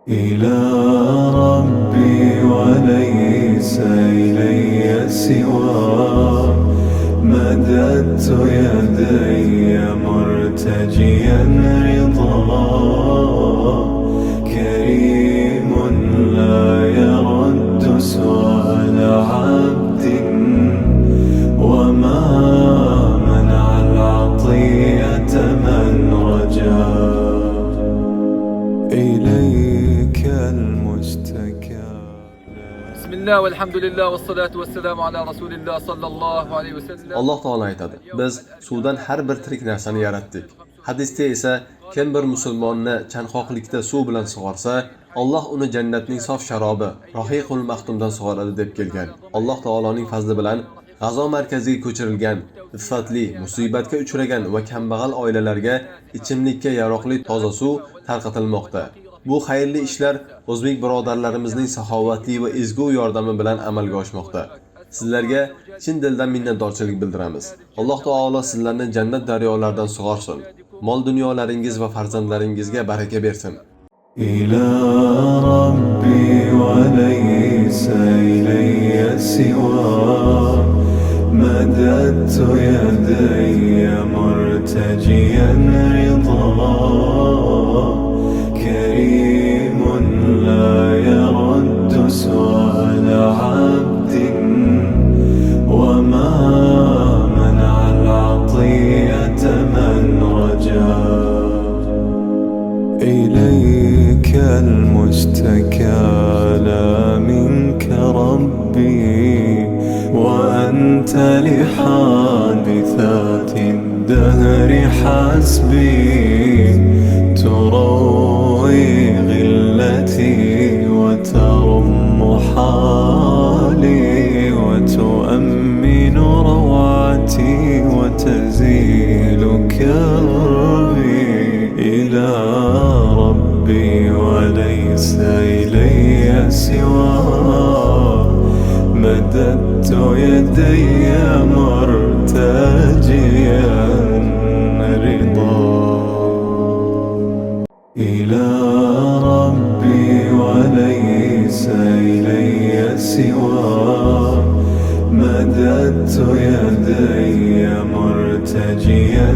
إلى ربي وليس إلي سواه، مددت يدي مرتجيا رضاه. كريم لا يرد سؤال عبد، وما منع العطية من رجاه. إليك المشتكى. بسم الله والحمد لله والصلاة والسلام على رسول الله صلى الله عليه وسلم. Alloh taolo aytadi: Biz suvdan har bir tirik narsani yaratdik. Hadisda esa kim bir musulmonni chanqoqlikda suv bilan sug'orsa, Alloh uni jannatning sof sharobi, Rohiqul Maxtumdan sug'oradi deb kelgan. Alloh taoloning fazli bilan G'azo markaziga ko'chirilgan, iffatli, musibatga uchragan va kambag'al oilalarga ichimlikka yaroqli toza suv tarqatilmoqda. Bu xayrli ishlar o'zbek birodarlarimizning saxovatli va ezgu yordami bilan amalga oshmoqda. Sizlarga chin dildan minnatdorchilik bildiramiz. Alloh taolo sizlarni jannat daryolaridan sug'orsin. Mol dunyolaringiz va farzandlaringizga baraka bersin. إلى ربي وليس إلي سواه، مددت يدي مرتجيا رضاه. كريم لا يرد سؤال عبد، وما منع العطية من رجاه. إليك المشتكى لا منك ربي، وأنت لحادثات الدهر حسبي. تروي غلتي وترم حالي، وتؤمن روعتي وتزيل كربي. إلى ربي وليس إلي سواه، مددت يدي مرتجيا رضاه. إلى ربي وليس إلي سواه، مددت يدي مرتجيا